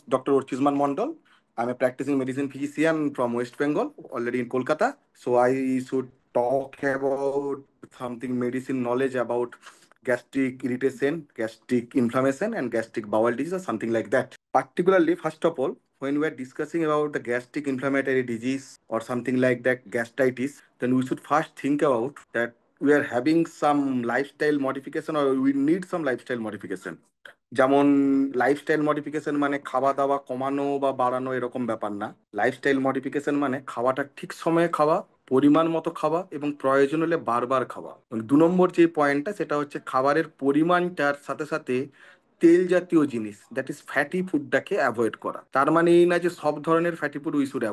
Dr. Orchizman Mondal. I'm a practicing medicine physician from West Bengal, already in Kolkata. So I should talk about something medicine knowledge about gastric irritation, gastric inflammation, and gastric bowel disease, or something like that. Particularly, first of all, when we are discussing about the gastric inflammatory disease or something like that, gastritis, then we should first think about that we are having some lifestyle modification or we need some lifestyle modification. যেমন lifestyle modification মানে খাওয়া দাওয়া কমানো বা বাড়ানো এরকম ব্যাপার না। লাইফস্টাইল মডিফিকেশন মানে খাওয়াটা ঠিক সময়ে খাওয়া, পরিমাণ মতো খাওয়া এবং প্রয়োজন হলে বারবার খাওয়া। এবং 2 নম্বর যে পয়েন্টটা সেটা হচ্ছে খাবারের পরিমাণটার সাথে সাথে তেল জাতীয় জিনিস, দ্যাট ইজ ফ্যাটি ফুডটাকে অ্যাভয়েড করা। তার মানে এই না যে সব ধরনের fatty food we should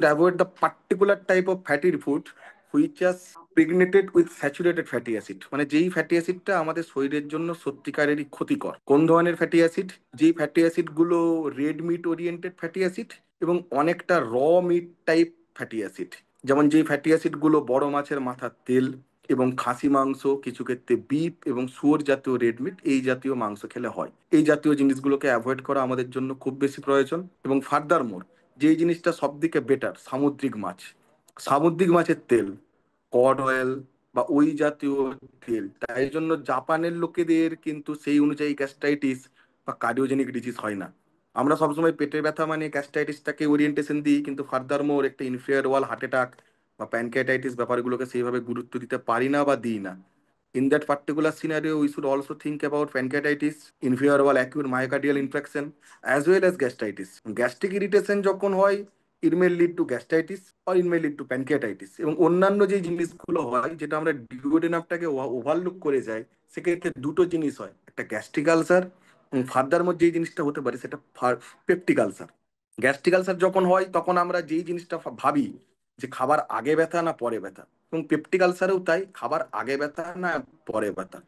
avoid the particular type of ফ্যাটির food which are pregnated with saturated fatty acid. মানে যেই ফ্যাটি অ্যাসিডটা আমাদের শরীরের জন্য সত্যিকারেরই ক্ষতিকর। কোন ধরনের ফ্যাটি অ্যাসিড? যেই ফ্যাটি অ্যাসিড গুলো red meat oriented fatty acid এবং অনেকটা মিট টাইপ ফ্যাটি অ্যাসিড। যেমন যেই ফ্যাটি অ্যাসিড গুলো বড় মাছের মাথার তেল এবং খাসি মাংস, কিছু ক্ষেত্রে বিফ এবং শুয়োর জাতীয় রেড মিট, এই জাতীয় মাংস খেলে হয়। এই জাতীয় জিনিসগুলোকে অ্যাভয়েড করা আমাদের জন্য খুব বেশি প্রয়োজন। এবং ফার্দার মোর, যেই জিনিসটা সব দিকে বেটার, সামুদ্রিক মাছ, সামুদ্রিক মাছের তেল, কড অয়েল বা ওই জাতীয় তেল। তাই জন্য জাপানের লোকেদের কিন্তু সেই অনুযায়ী গ্যাস্ট্রাইটিস বা কার্ডিওজেনিক ডিজিজ হয় না। আমরা সবসময় পেটের ব্যথা মানে গ্যাস্ট্রাইটিসটাকে ওরিয়েন্টেশন দিই, কিন্তু ফার্দার মোর একটা ইনফেরিয়র ওয়াল হার্ট অ্যাটাক বা প্যানক্রিয়াটাইটিস ব্যাপারগুলোকে সেইভাবে গুরুত্ব দিতে পারি না বা দিই না। In that particular scenario, we should also think about pancreatitis, inferior wall acute myocardial infarction, as well as gastritis. Gastric irritation যখন হয়, it may lead to gastritis or it may lead to pancreatitis। এবং অন্যান্য যে জিনিসগুলো হয় যেটা আমরা ডিওডেনামটাকে overlook করে যাই, সেক্ষেত্রে দুটো জিনিস হয়, একটা গ্যাস্ট্রিক আলসার এবং ফার্দার মধ্যে যে জিনিসটা হতে পারে সেটা পেপটিক আলসার। গ্যাস্ট্রিক আলসার যখন হয় তখন আমরা যেই জিনিসটা ভাবি যে খাবার আগে ব্যথা না পরে ব্যথা, এবং পেপটিক আলসারেও তাই, খাবার আগে ব্যথা না পরে ব্যথা।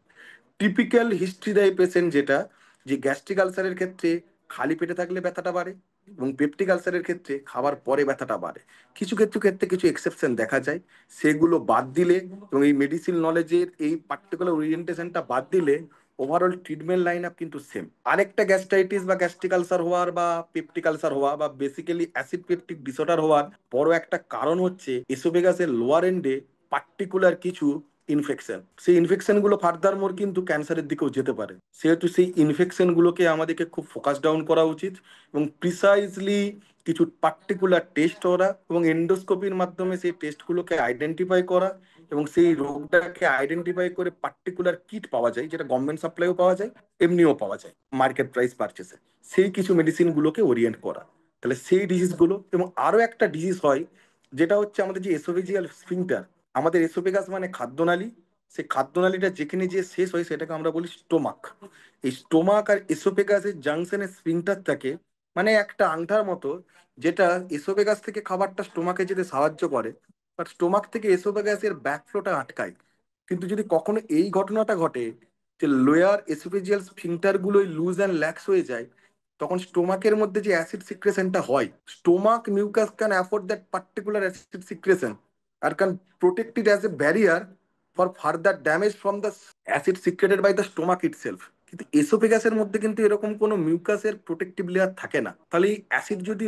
টিপিক্যাল হিস্ট্রি দেয় পেশেন্ট যেটা, যে গ্যাস্ট্রিক আলসারের ক্ষেত্রে খালি পেটে থাকলে ব্যথাটা বাড়ে এবং পেপটিক আলসারের ক্ষেত্রে খাবার পরে ব্যথাটা বাড়ে। কিছু ক্ষেত্রে কিছু এক্সেপশন দেখা যায়, সেগুলো বাদ দিলে এবং এই মেডিসিন নলেজের এই পার্টিকুলার ওরিয়েন্টেশনটা বাদ দিলে ওভারঅল ট্রিটমেন্ট লাইন আপ কিন্তু সেম। আরেকটা গ্যাস্ট্রাইটিস বা গ্যাস্ট্রিক আলসার হওয়ার বা পেপটিক আলসার হওয়া বা বেসিক্যালি অ্যাসিড পেপটিক ডিসঅর্ডার হওয়ার বড় একটা কারণ হচ্ছে এসোফেগাসের লোয়ার এন্ডে পার্টিকুলার কিছু ইনফেকশন। সেই ইনফেকশন গুলো ফার্দার মোর কিন্তু ক্যান্সারের দিকেও যেতে পারে। সেহেতু সেই ইনফেকশন গুলোকে আমাদেরকে খুব ফোকাস ডাউন করা উচিত এবং প্রিসাইজলি কিছু পার্টিকুলার টেস্ট করা এবং এন্ডোস্কোপির মাধ্যমে সেই টেস্টগুলোকে আইডেন্টিফাই করা এবং সেই রোগটাকে আইডেন্টিফাই করে পার্টিকুলার কিট পাওয়া যায়, যেটা গভর্নমেন্ট সাপ্লাইও পাওয়া যায়, এমনিও পাওয়া যায় মার্কেট প্রাইস পারচেসে। সেই কিছু মেডিসিন গুলোকে ওরিয়েন্ট করা। তাহলে সেই ডিজিজ গুলো, এবং আরো একটা ডিজিজ হয় যেটা হচ্ছে আমাদের যে এসোফেজিয়াল স্ফিংটার। আমাদের এসোফেগাস মানে খাদ্যনালী, সেই খাদ্যনালীটা যেখানে যে শেষ হয় সেটাকে আমরা বলি স্টোমাক। এই স্টোমাক আর এসোফেগাসের জাংশনের স্ফিংটারটাকে, মানে একটা আংটার মতো, যেটা এসোফেগাস থেকে খাবারটা স্টোমাকে যেতে সাহায্য করে, বাট স্টোমাক থেকে এসোফেগাসের ব্যাকফ্লোটা আটকায়। কিন্তু যদি কখনো এই ঘটনাটা ঘটে যে লোয়ার এসোফেজিয়াল স্ফিংটার গুলোই লুজ অ্যান্ড ল্যাক্স হয়ে যায়, তখন স্টোমাকের মধ্যে যে অ্যাসিড সিক্রেশনটা হয়, stomach mucus can afford that particular acid secretion আর can protect it as a barrier for further damage from the acid secreted by the stomach itself। কিন্তু এসোফেগাসের মধ্যে কিন্তু এরকম কোনো মিউকাসের প্রোটেক্টিভ লেয়ার থাকে না। তাহলে এই অ্যাসিড যদি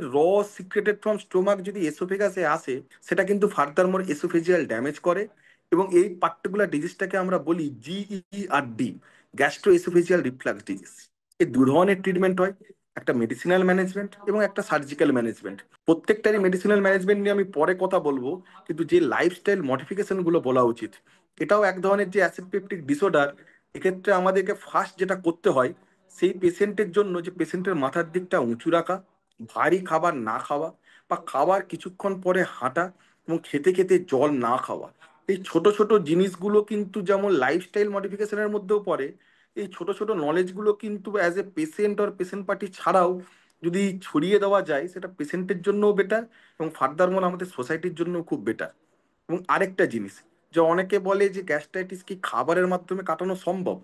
সিক্রেটেড ফ্রম স্টোমাক যদি এসোফেগাসে আসে, সেটা কিন্তু ফার্দার মোর এসোফেজিয়াল ড্যামেজ করে। এবং এই পার্টিকুলার ডিজিজটাকে আমরা বলি GERD, gastro oesophageal reflux disease. এই দু ধরনের ট্রিটমেন্ট হয়, একটা মেডিসিনাল ম্যানেজমেন্ট এবং একটা সার্জিক্যাল ম্যানেজমেন্ট। প্রত্যেকটারই মেডিসিনাল ম্যানেজমেন্ট নিয়ে আমি পরে কথা বলবো, কিন্তু যে লাইফস্টাইল মডিফিকেশন গুলো বলা উচিত, এটাও এক ধরনের যে অ্যাসিড পেপটিক ডিসঅর্ডার। এক্ষেত্রে আমাদেরকে ফার্স্ট যেটা করতে হয়, সেই পেশেন্টের জন্য যে পেশেন্টের মাথার দিকটা উঁচু রাখা, ভারী খাবার না খাওয়া বা খাবার কিছুক্ষণ পরে হাঁটা এবং খেতে খেতে জল না খাওয়া। এই ছোট ছোট জিনিসগুলো কিন্তু যেমন লাইফস্টাইল মডিফিকেশনের মধ্যেও পড়ে, এই ছোট ছোট নলেজগুলো কিন্তু as a patient or patient party ছাড়াও যদি ছড়িয়ে দেওয়া যায়, সেটা পেশেন্টের জন্যও বেটার এবং ফার্দার মোর আমাদের সোসাইটির জন্য খুব বেটার। এবং আরেকটা জিনিস, যে অনেকে বলে যে গ্যাস্ট্রাইটিস কি খাবারের মাধ্যমে কাটানো সম্ভব?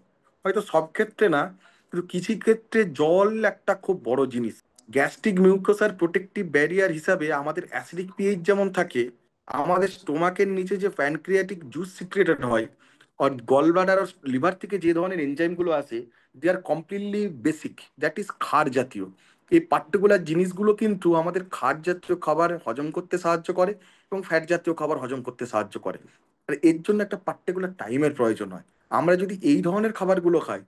হয়তো সব ক্ষেত্রে না, কিন্তু কিছু ক্ষেত্রে জল একটা খুব বড় জিনিস। গ্যাস্ট্রিক মিউকোসার প্রোটেক্টিভ ব্যারিয়ার হিসাবে আমাদের অ্যাসিডিক পিএইচ যেমন থাকে, আমাদের স্টোমাকের নিচে যে প্যানক্রিয়াটিক জুস সিক্রেটেড হয় আর গল ব্লাডার আর লিভার থেকে যে ধরনের এনজাইমগুলো আসে, দে আর কমপ্লিটলি বেসিক, দ্যাট ইজ ক্ষার জাতীয়। এই পার্টিকুলার জিনিসগুলো কিন্তু আমাদের খাট জাতীয় খাবার হজম করতে সাহায্য করে এবং ফ্যাট জাতীয় খাবার হজম করতে সাহায্য করে। আর এর জন্য একটা পার্টিকুলার টাইমের প্রয়োজন হয়। আমরা যদি এই ধরনের খাবারগুলো খাই,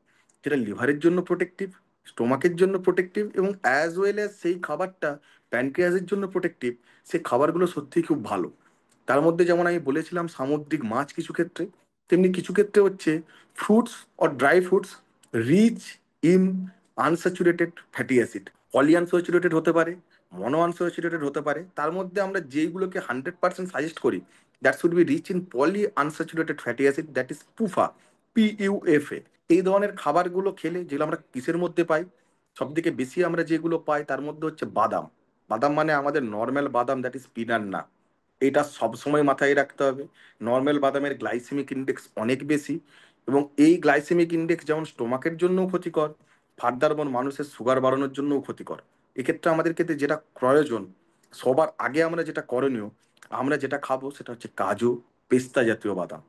যেটা লিভারের জন্য প্রোটেক্টিভ, স্টোমাকের জন্য প্রোটেক্টিভ, এবং অ্যাজ ওয়েল অ্যাজ সেই খাবারটা প্যানক্রিয়াসের জন্য প্রোটেক্টিভ, সেই খাবারগুলো সত্যিই খুব ভালো। তার মধ্যে যেমন আমি বলেছিলাম সামুদ্রিক মাছ কিছু ক্ষেত্রে, তেমনি কিছু ক্ষেত্রে হচ্ছে fruits or dry fruits rich in unsaturated fatty acid. Poly unsaturated হতে পারে, মনো আনস্যাচুরেটেড হতে পারে, তার মধ্যে আমরা যেইগুলোকে 100% সাজেস্ট করি, that should be rich in poly unsaturated fatty acid, that is PUFA, PUFA। এই ধরনের খাবারগুলো খেলে, যেগুলো আমরা কিসের মধ্যে পাই, সব থেকে বেশি আমরা যেগুলো পাই তার মধ্যে হচ্ছে বাদাম। বাদাম মানে আমাদের নর্মাল বাদাম, দ্যাট ইজ পিনাট না। এটা সবসময় মাথায় রাখতে হবে। নর্মাল বাদামের গ্লাইসেমিক ইন্ডেক্স অনেক বেশি, এবং এই গ্লাইসেমিক ইন্ডেক্স যেমন স্টোমাকের জন্যও ক্ষতিকর, ফার্দার মানুষের সুগার বাড়ানোর জন্যও ক্ষতিকর। এক্ষেত্রে আমাদের ক্ষেত্রে যেটা প্রয়োজন, সবার আগে আমরা যেটা করণীয়, আমরা যেটা খাবো সেটা হচ্ছে কাজু, পেস্তা জাতীয় বাদাম।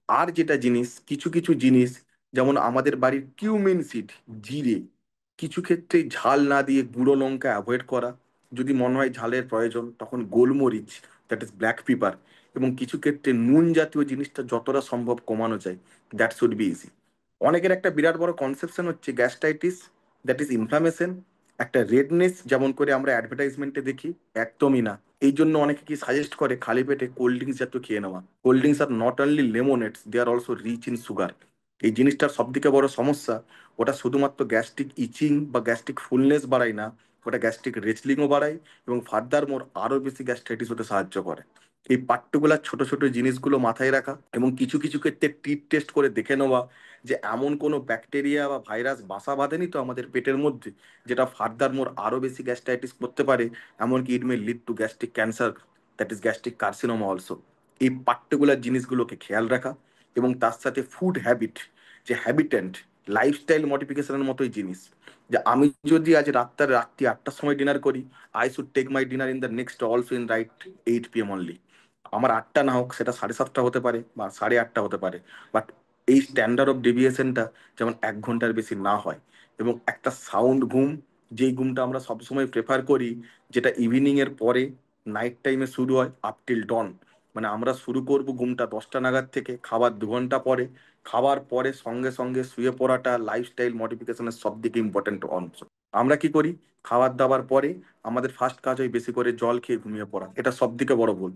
আর যেটা জিনিস, কিছু কিছু জিনিস, যেমন আমাদের বাড়ির কিউমিন সিড, জিরে, কিছু ক্ষেত্রে ঝাল না দিয়ে গুঁড়ো লঙ্কা অ্যাভয়েড করা, যদি মনে হয় ঝালের প্রয়োজন তখন গোলমরিচ, দ্যাট ইজ ব্ল্যাক পেপার, এবং কিছু ক্ষেত্রে নুন জাতীয় জিনিসটা যতটা সম্ভব কমানো যায়, দ্যাট শুড বি ইজি। অনেকের একটা বিরাট বড় কনসেপশন হচ্ছে গ্যাস্ট্রাইটিস, দ্যাট ইজ ইনফ্লামেশন, একটা রেডনেস যেমন করে আমরা অ্যাডভার্টাইজমেন্টে দেখি, একদমই না। এই জন্য অনেকে কি সাজেস্ট করে খালি পেটে কোল্ড ড্রিঙ্কস জাতীয় খেয়ে নেওয়া। Cold drinks are not only lemonades, they are also rich in sugar. এই জিনিসটার সব থেকে বড় সমস্যা, ওটা শুধুমাত্র গ্যাস্ট্রিক ইচিং বা গ্যাস্ট্রিক ফুলনেস বাড়ায় না, ওটা গ্যাস্ট্রিক রেসলিংও বাড়ায়, এবং ফার্দার মোর আরো বেশি গ্যাস্ট্রাইটিস হতে সাহায্য করে। এই পার্টিকুলার ছোট ছোট জিনিসগুলো মাথায় রাখা, এবং কিছু কিছু ক্ষেত্রে টিট টেস্ট করে দেখে নেওয়া যে এমন কোনো ব্যাকটেরিয়া বা ভাইরাস বাসা বাঁধেনি তো আমাদের পেটের মধ্যে, যেটা ফার্দার মোর আরো বেশি গ্যাস্ট্রাইটিস করতে পারে, এমনকি it may lead to gastric cancer, that is gastric carcinoma also. এই পার্টিকুলার জিনিসগুলোকে খেয়াল রাখা, এবং তার সাথে ফুড হ্যাবিট, যে হ্যাবিটেন্ট, লাইফস্টাইল মডিফিকেশনের মতোই জিনিস। যে আমি যদি আজ রাত্রি 8টার সময় ডিনার করি, I should take my dinner in the next also in right 8 PM only. আমার 8টা না হোক, সেটা 7:30 হতে পারে বা 8:30 হতে পারে, বাট এই স্ট্যান্ডার্ড অফ ডেভিয়েশনটা যেমন 1 ঘন্টার বেশি না হয়। এবং একটা সাউন্ড ঘুম, যেই ঘুমটা আমরা সবসময় প্রেফার করি, যেটা ইভিনিং এর পরে, নাইট টাইমে শুরু হয় আপ টিল ডন, মানে আমরা শুরু করব ঘুমটা 10টা নাগাদ থেকে, খাবার 2 ঘন্টা পরে, খাবার পরে সঙ্গে সঙ্গে শুয়ে পড়াটা লাইফস্টাইল মডিফিকেশনের সব থেকে ইম্পর্টেন্ট অংশ। আমরা কি করি, খাবার দাবার পরে আমাদের ফার্স্ট কাজ হয় বেশি করে জল খেয়ে ঘুমিয়ে পড়া। এটা সব থেকে বড় ভুল।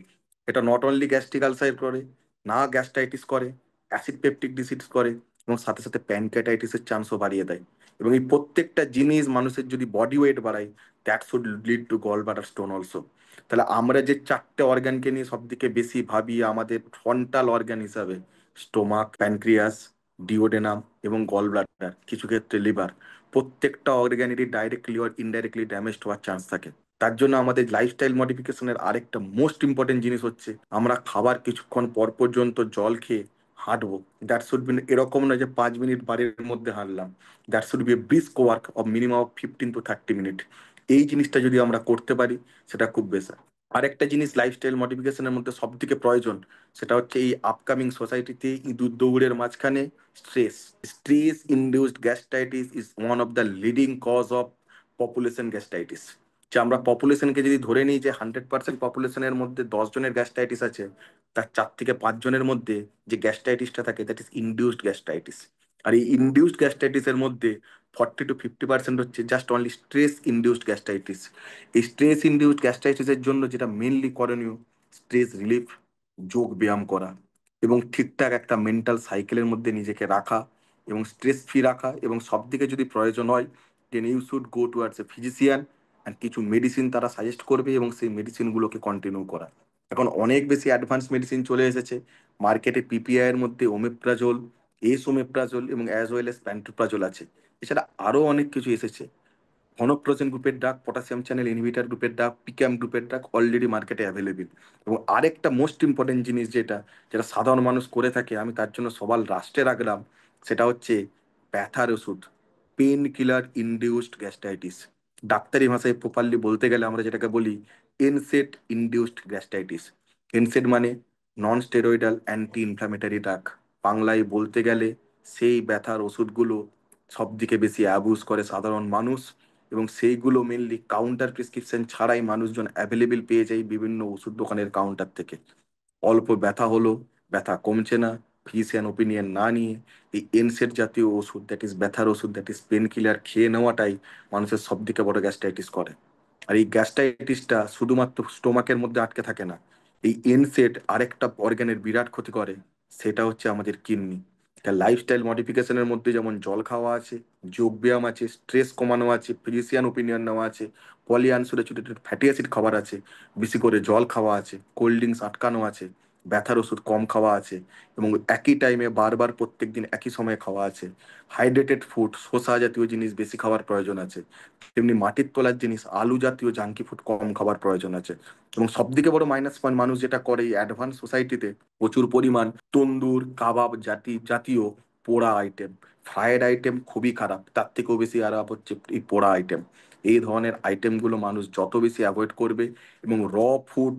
এটা নট অনলি গ্যাস্ট্রিক আলসার করে, না গ্যাস্ট্রাইটিস করে, অ্যাসিড পেপটিক ডিজিজ করে, এবং সাথে সাথে প্যানক্রিয়াটাইটিসের চান্সও বাড়িয়ে দেয়। এবং এই প্রত্যেকটা জিনিস মানুষের যদি বডি ওয়েট বাড়ায়, that should lead to gall bladder stone also. তাহলে আমরা যে 4টে অর্গানকে নিয়ে সব থেকে বেশি ভাবি আমাদের ফ্রন্টাল অর্গান হিসাবে, স্টোমাক, প্যানক্রিয়াস, ডিওডেনাম এবং গল ব্লাডার, কিছু ক্ষেত্রে লিভার, প্রত্যেকটা অর্গানেরই ডাইরেক্টলি অর ইনডাইরেক্টলি ড্যামেজ হওয়ার চান্স থাকে। তার জন্য আমাদের লাইফস্টাইল মডিফিকেশনের আরেকটা মোস্ট ইম্পর্টেন্ট জিনিস হচ্ছে, আমরা খাবার কিছুক্ষণ পর পর্যন্ত জল খেয়ে হাঁটবো। দ্যাট শুড বি এরকম না যে 5 মিনিট বাড়ির মধ্যে হাঁটলাম, that should be a brisk work of minimum 15 to 30 minute. এই জিনিসটা যদি আমরা করতে পারি, সেটা খুব বেশি। আরেকটা জিনিস লাইফস্টাইল মডিফিকেশনের মধ্যে সব থেকে প্রয়োজন, সেটা হচ্ছে এই আপকামিং সোসাইটিতে ইঁদুর দৌড়ের মাঝখানে stress, stress induced gastritis is one of the leading cause of population gastritis. যে আমরা পপুলেশনকে যদি ধরে নিই যে 100% পপুলেশনের মধ্যে 10 জনের গ্যাস্ট্রাইটিস আছে, তার 4 থেকে 5 জনের মধ্যে যে গ্যাস্ট্রাইটিসটা থাকে, দ্যাট ইজ ইনডিউসড গ্যাস্ট্রাইটিস। আর এই ইনডিউসড গ্যাস্ট্রাইটিসের মধ্যে 40 to 50% হচ্ছে just only stress induced gastritis. এই স্ট্রেস ইনডিউসড গ্যাস্ট্রাইটিসের জন্য যেটা মেনলি করণীয়, স্ট্রেস রিলিফ, যোগ ব্যায়াম করা, এবং ঠিকঠাক একটা মেন্টাল সাইকেলের মধ্যে নিজেকে রাখা, এবং স্ট্রেস ফ্রি রাখা, এবং সব দিকে যদি প্রয়োজন হয়, then you should go towards a physician, and কিছু মেডিসিন তারা সাজেস্ট করবে, এবং সেই মেডিসিনগুলোকে কন্টিনিউ করা। এখন অনেক বেশি অ্যাডভান্স মেডিসিন চলে এসেছে মার্কেটে, পিপিআই এর মধ্যে ওমেপ্রাজোল, এসোমেপ্রাজোল এবং অ্যাজ ওয়েল এস প্যান্টোপ্রাজোল আছে। এছাড়া আরো অনেক কিছু এসেছে। ফনোপ্রোজেন গ্রুপের ড্রাগ, পটাশিয়াম চ্যানেল ইনহিবিটার গ্রুপের ড্রাগ, পিক্যাম গ্রুপের ড্রাগ অলরেডি মার্কেটে অ্যাভেলেবেল। এবং আরেকটা মোস্ট ইম্পর্টেন্ট জিনিস, যেটা যেটা সাধারণ মানুষ করে থাকে, আমি তার জন্য সবার লাস্টে রাখলাম, সেটা হচ্ছে ব্যথার ওষুধ, পেন কিলার ইনডিউসড গ্যাস্ট্রাইটিস। ডাক্তারি ভাষায় প্রপারলি বলতে গেলে আমরা যেটাকে বলি এনসেড ইনডিউসড গ্যাস্ট্রাইটিস। এনসেড মানে non steroidal anti inflammatory drug. বাংলায় বলতে গেলে সেই ব্যথার ওষুধগুলো সব দিকে বেশি অ্যাবুজ করে সাধারণ মানুষ, এবং সেইগুলো মেনলি কাউন্টার প্রেসক্রিপশন ছাড়াই মানুষজন অ্যাভেলেবেল পেয়ে যায় বিভিন্ন ওষুধ দোকানের কাউন্টার থেকে। অল্প ব্যথা হলো, ব্যথা কমছে না, ফিজিশিয়ান ওপিনিয়ন না নিয়ে এই এনসেড জাতীয় ওষুধ, দ্যাট ইজ ব্যথার ওষুধ, দ্যাট ইজ পেন কিলার খেয়ে নেওয়াটাই মানুষের সব থেকে বড় গ্যাস্ট্রাইটিস করে। আর এই গ্যাস্ট্রাইটিসটা শুধুমাত্র স্টোমাকের মধ্যে আটকে থাকে না, এই এনসেড আরেকটা অর্গানের বিরাট ক্ষতি করে, সেটা হচ্ছে আমাদের কিডনি। লাইফস্টাইল মডিফিকেশনের মধ্যে যেমন জল খাওয়া আছে, যোগ ব্যায়াম আছে, স্ট্রেস কমানো আছে, ফিজিশিয়ান ওপিনিয়ন নেওয়া আছে, পলি আনস্যাচুরেটেড ফ্যাটি অ্যাসিড খাবার আছে, বেশি করে জল খাওয়া আছে, কোল্ড ড্রিঙ্কস আটকানো আছে, ব্যথার ওষুধ কম খাওয়া আছে, এবং একই টাইমে বারবার প্রত্যেকদিন একই সময়ে খাওয়া আছে। হাইড্রেটেড ফুড, শসা জাতীয় জিনিস বেশি খাওয়ার প্রয়োজন আছে। তেমনি মাটির তলার জিনিস, আলু জাতীয় জাঙ্কি ফুড কম খাবার প্রয়োজন আছে। এবং সব থেকে বড় মাইনাস পয়েন্ট মানুষ যেটা করে এই অ্যাডভান্স সোসাইটিতে, প্রচুর পরিমাণ তন্দুর কাবাব জাতীয় পোড়া আইটেম, ফ্রায়েড আইটেম খুবই খারাপ, তার থেকেও বেশি খারাপ হচ্ছে এই পোড়া আইটেম। এই ধরনের আইটেমগুলো মানুষ যত বেশি অ্যাভয়েড করবে, এবং ফুড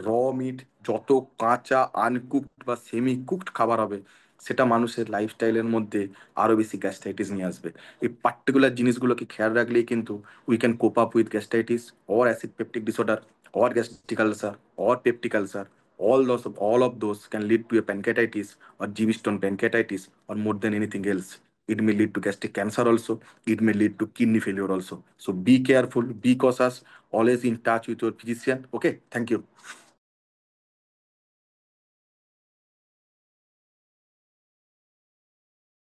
র মিট যত কাঁচা আনকুকড বা সেমি কুকড খাবার হবে, সেটা মানুষের লাইফস্টাইলের মধ্যে আরো বেশি গ্যাস্ট্রাইটিস নিয়ে আসবে। এই পার্টিকুলার জিনিসগুলোকে খেয়াল রাখলেই কিন্তু we can cope up with gastritis or acid peptic disorder or gastric ulcer or peptic ulcer. All of those can lead to a pancreatitis or Givestone pancreatitis, or more than anything else, it may lead to gastric cancer also. It may lead to kidney failure also. So be careful, be cautious, always in touch with your physician. Okay, thank you.